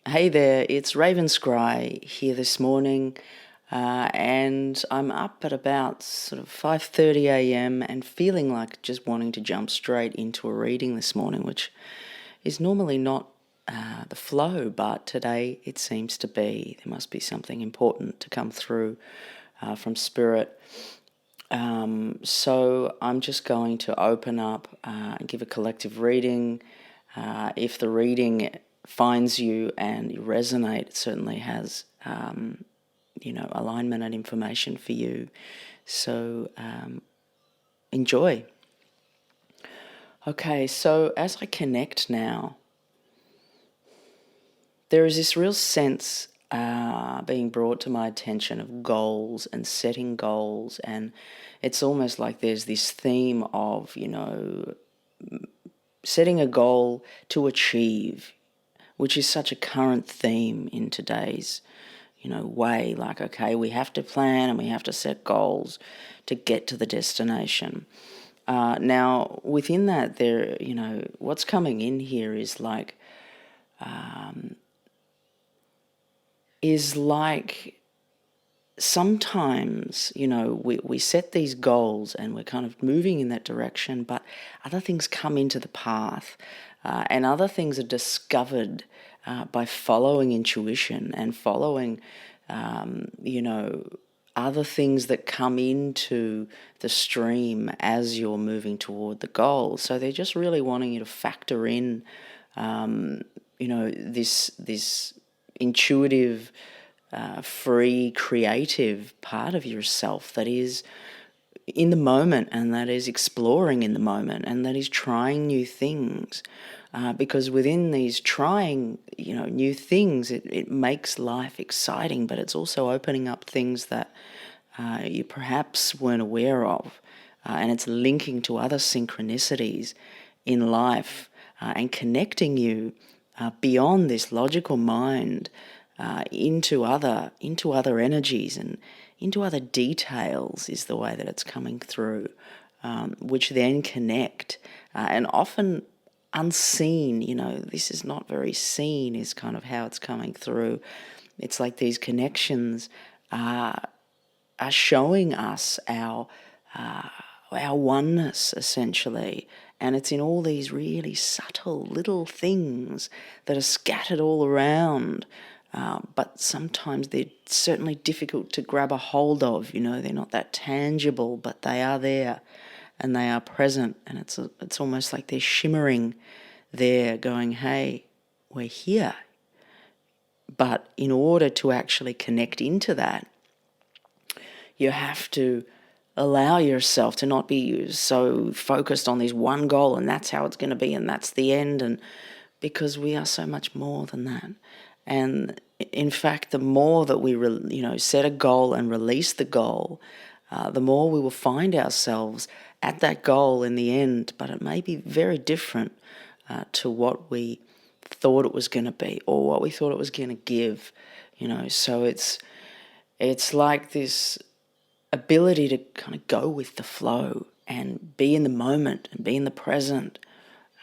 Hey there, it's Raven Scry here this morning, and I'm up at about sort of 5:30 a.m. and feeling like just wanting to jump straight into a reading this morning, which is normally not the flow, but today it seems to be. There must be something important to come through from Spirit. So I'm just going to open up and give a collective reading. If the reading finds you and you resonate, it certainly has, alignment and information for you. So enjoy. Okay, so as I connect now, there is this real sense being brought to my attention of goals and setting goals, and it's almost like there's this theme of, setting a goal to achieve, which is such a current theme in today's, way. Like, okay, we have to plan and we have to set goals to get to the destination. Now, within that, what's coming in here is like sometimes, we set these goals and we're kind of moving in that direction, but other things come into the path, and other things are discovered by following intuition and following, other things that come into the stream as you're moving toward the goal. So they're just really wanting you to factor in, this intuitive, free, creative part of yourself that is in the moment and that is exploring in the moment and that is trying new things. Because within these trying, new things, it makes life exciting, but it's also opening up things that you perhaps weren't aware of. And it's linking to other synchronicities in life and connecting you beyond this logical mind into other energies and into other details is the way that it's coming through, which then connect, and often unseen. This is not very seen is kind of how it's coming through. It's like these connections are showing us our oneness, essentially. And it's in all these really subtle little things that are scattered all around, but sometimes they're certainly difficult to grab a hold of. They're not that tangible, but they are there and they are present, and it's almost like they're shimmering there, going, hey, we're here. But in order to actually connect into that, you have to allow yourself to not be so focused on this one goal and that's how it's going to be and that's the end, and because we are so much more than that. And in fact, the more that we set a goal and release the goal, the more we will find ourselves at that goal in the end, but it may be very different to what we thought it was going to be or what we thought it was going to give. So it's like this ability to kind of go with the flow and be in the moment and be in the present,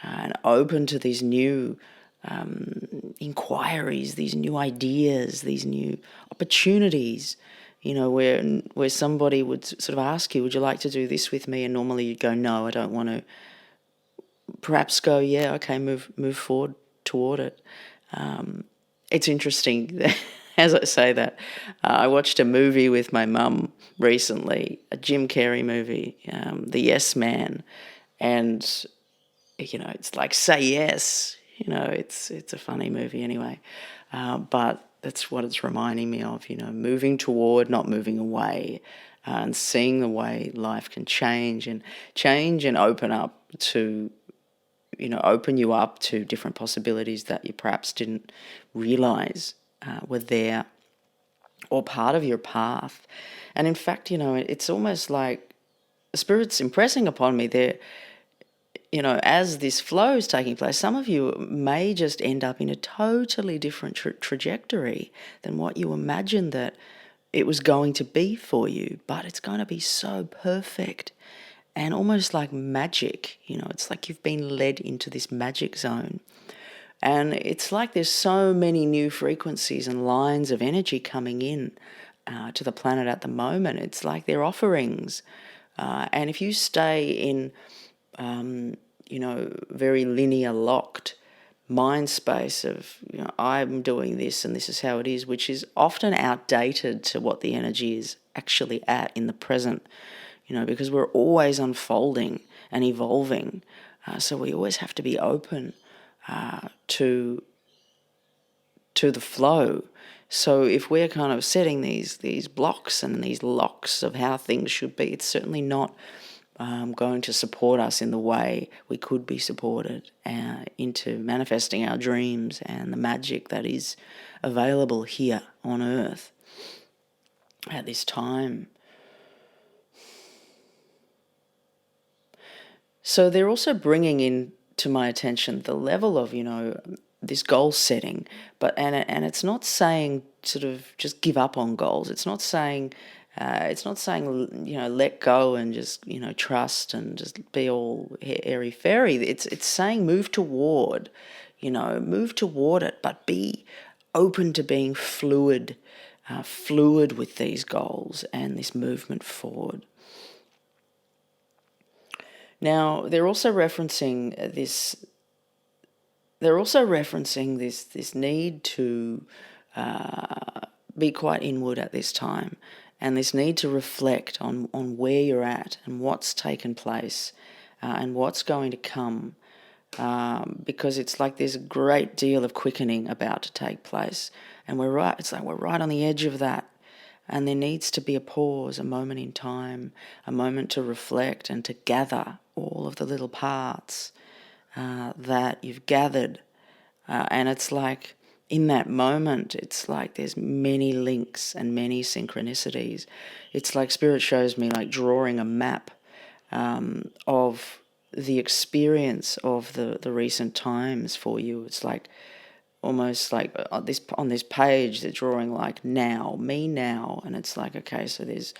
and open to these new inquiries, these new ideas, these new opportunities, where somebody would sort of ask you, would you like to do this with me? And normally you'd go, no, I don't want to. Perhaps go, yeah, okay, move forward toward it. It's interesting as I say that. I watched a movie with my mum recently, a Jim Carrey movie, The Yes Man, and it's like, say yes. It's a funny movie anyway, but that's what it's reminding me of. Moving toward, not moving away, and seeing the way life can change and open up to. Open you up to different possibilities that you perhaps didn't realize were there or part of your path. And in fact, it's almost like the Spirit's impressing upon me there, as this flow is taking place, some of you may just end up in a totally different trajectory than what you imagined that it was going to be for you, but it's going to be so perfect. And almost like magic, it's like you've been led into this magic zone. And it's like there's so many new frequencies and lines of energy coming in to the planet at the moment. It's like they're offerings. And if you stay in, very linear locked mind space of, I'm doing this and this is how it is, which is often outdated to what the energy is actually at in the present, because we're always unfolding and evolving. So we always have to be open to the flow. So if we're kind of setting these blocks and these locks of how things should be, it's certainly not going to support us in the way we could be supported into manifesting our dreams and the magic that is available here on Earth at this time. So they're also bringing in to my attention the level of, this goal setting, and it's not saying sort of just give up on goals. It's not saying let go and just trust and just be all airy fairy. It's saying move toward it, but be open to being fluid with these goals and this movement forward. Now they're also referencing this. They're also referencing this need to be quite inward at this time, and this need to reflect on where you're at and what's taken place and what's going to come, because it's like there's a great deal of quickening about to take place, and it's like we're right on the edge of that, and there needs to be a pause, a moment in time, a moment to reflect and to gather all of the little parts that you've gathered, and it's like in that moment, it's like there's many links and many synchronicities. It's like Spirit shows me like drawing a map of the experience of the recent times for you. It's like almost like on this page they're drawing like now, me now, and it's like, okay, so there's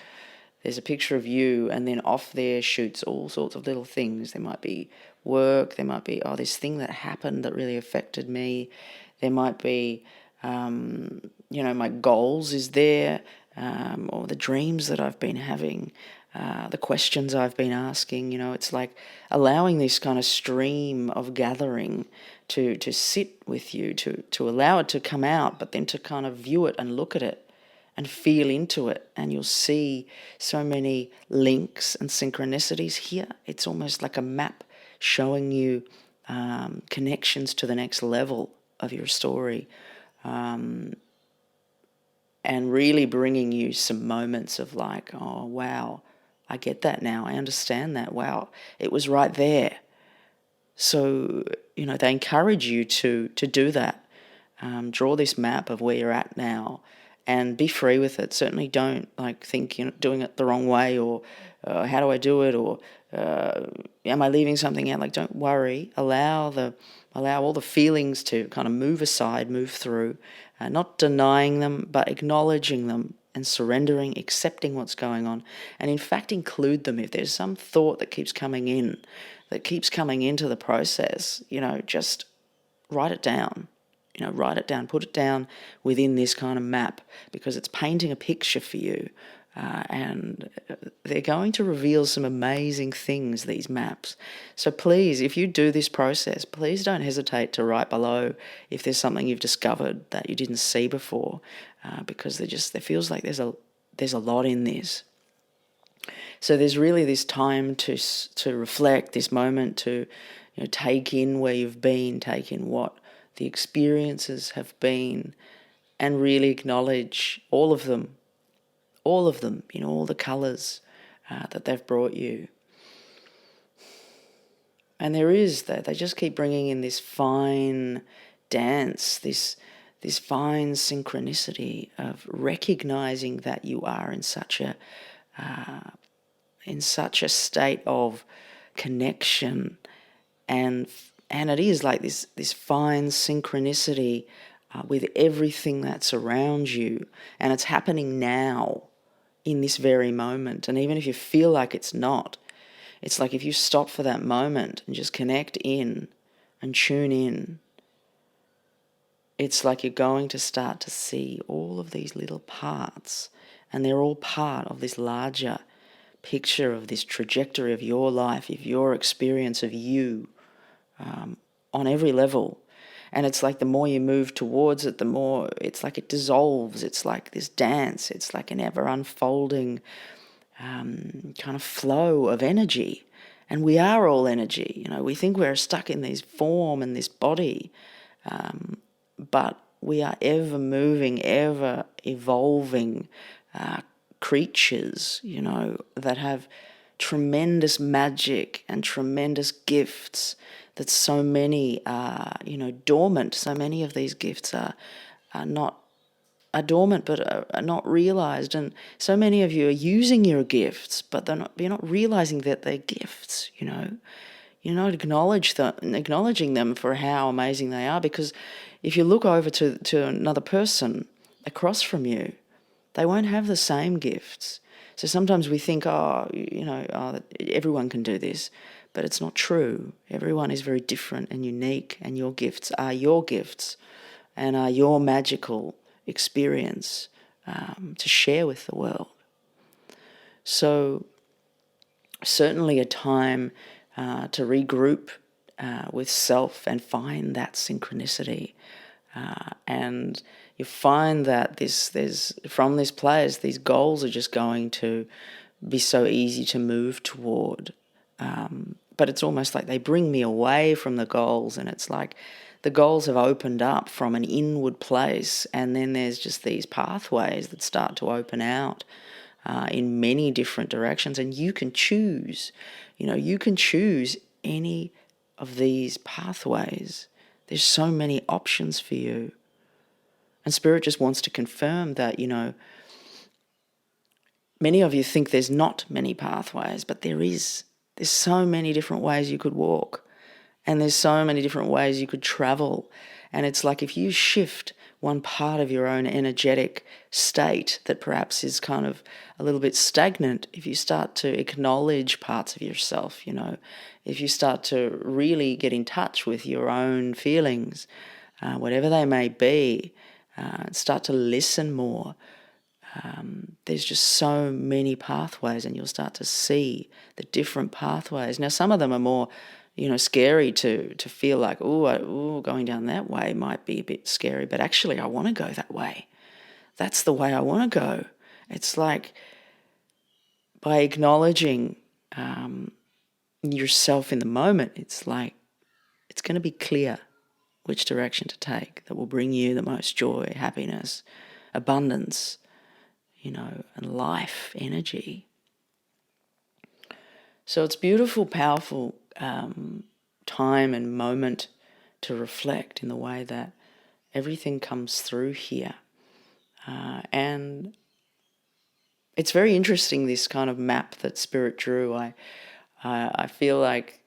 a picture of you, and then off there shoots all sorts of little things. There might be work, there might be, this thing that happened that really affected me. There might be, my goals is there, or the dreams that I've been having, the questions I've been asking. It's like allowing this kind of stream of gathering to sit with you, to allow it to come out, but then to kind of view it and look at it and feel into it, and you'll see so many links and synchronicities here. It's almost like a map showing you connections to the next level of your story, and really bringing you some moments of like, oh wow, I get that now, I understand that, wow, it was right there. So they encourage you to do that. Draw this map of where you're at now and be free with it. Certainly don't think you're doing it the wrong way, or how do I do it, or am I leaving something out? Don't worry. Allow all the feelings to kind of move aside, move through, not denying them, but acknowledging them and surrendering, accepting what's going on, and in fact include them. If there's some thought that keeps coming into the process, just write it down. Put it down within this kind of map, because it's painting a picture for you. And they're going to reveal some amazing things, these maps. So please, if you do this process, please don't hesitate to write below if there's something you've discovered that you didn't see before, because there feels like there's a lot in this. So there's really this time to reflect, this moment to take in where you've been, take in what the experiences have been, and really acknowledge all of them, all the colours that they've brought you. And there is that, they just keep bringing in this fine dance, this fine synchronicity of recognising that you are in such a state of connection, and it is like this fine synchronicity with everything that's around you, and it's happening now in this very moment. And even if you feel like it's not, it's like if you stop for that moment and just connect in and tune in, it's like you're going to start to see all of these little parts, and they're all part of this larger picture of this trajectory of your life, of your experience of you, on every level. And it's like the more you move towards it, the more it's like it dissolves. It's like this dance. It's like an ever unfolding kind of flow of energy. And we are all energy. You know, we think we're stuck in this form and this body, but we are ever moving, ever evolving creatures, you know, that have tremendous magic and tremendous gifts that so many are, you know, dormant. So many of these gifts are not are dormant but are not realized, and so many of you are using your gifts, but you're not realizing that they're gifts. You know, you're not acknowledging them for how amazing they are, because if you look over to another person across from you, they won't have the same gifts. So sometimes we think, everyone can do this, but it's not true. Everyone is very different and unique, and your gifts are your gifts and are your magical experience to share with the world. So certainly a time to regroup with self and find that synchronicity. And you find that from this place, these goals are just going to be so easy to move toward. But it's almost like they bring me away from the goals, and it's like the goals have opened up from an inward place, and then there's just these pathways that start to open out in many different directions, and you can choose. You know, you can choose any of these pathways. There's so many options for you. And Spirit just wants to confirm that, you know, many of you think there's not many pathways, but there is. There's so many different ways you could walk, and there's so many different ways you could travel. And it's like if you shift one part of your own energetic state that perhaps is kind of a little bit stagnant, if you start to acknowledge parts of yourself, you know, if you start to really get in touch with your own feelings, whatever they may be, start to listen more, there's just so many pathways, and you'll start to see the different pathways. Now, some of them are more, you know, scary to feel like, going down that way might be a bit scary, but actually I want to go that way. That's the way I want to go. It's like by acknowledging yourself in the moment, it's like it's going to be clear which direction to take that will bring you the most joy, happiness, abundance, you know, and life, energy. So it's beautiful, powerful time and moment to reflect in the way that everything comes through here. And it's very interesting, this kind of map that Spirit drew. I feel like,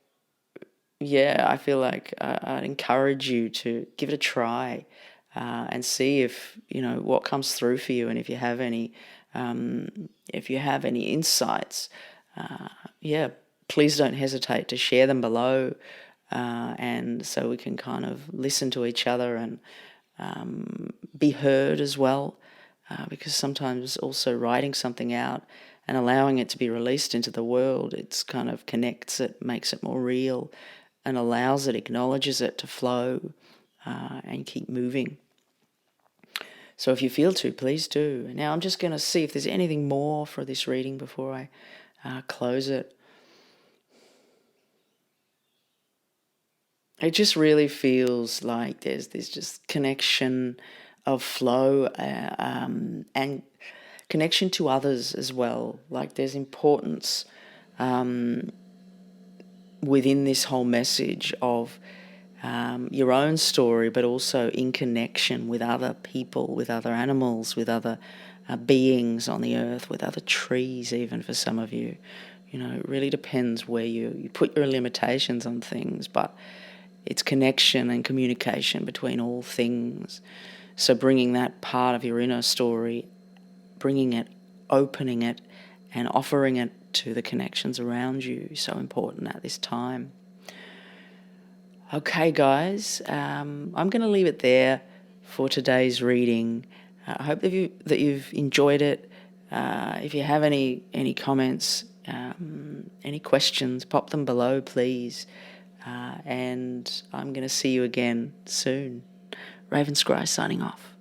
I'd encourage you to give it a try and see if, you know, what comes through for you, and if you have any insights, please don't hesitate to share them below, and so we can kind of listen to each other and be heard as well, because sometimes also writing something out and allowing it to be released into the world, it's kind of connects it, makes it more real, and allows it, acknowledges it to flow and keep moving. So if you feel to, please do. Now I'm just going to see if there's anything more for this reading before I close it. It just really feels like there's this just connection of flow and connection to others as well. Like there's importance within this whole message of your own story, but also in connection with other people, with other animals, with other beings on the earth, with other trees even for some of you. You know, it really depends where you put your limitations on things, but it's connection and communication between all things. So bringing that part of your inner story, bringing it, opening it, and offering it to the connections around you is so important at this time. Okay, guys, I'm going to leave it there for today's reading. I hope that you've enjoyed it. If you have any comments, any questions, pop them below, please. And I'm going to see you again soon. Raven Scry signing off.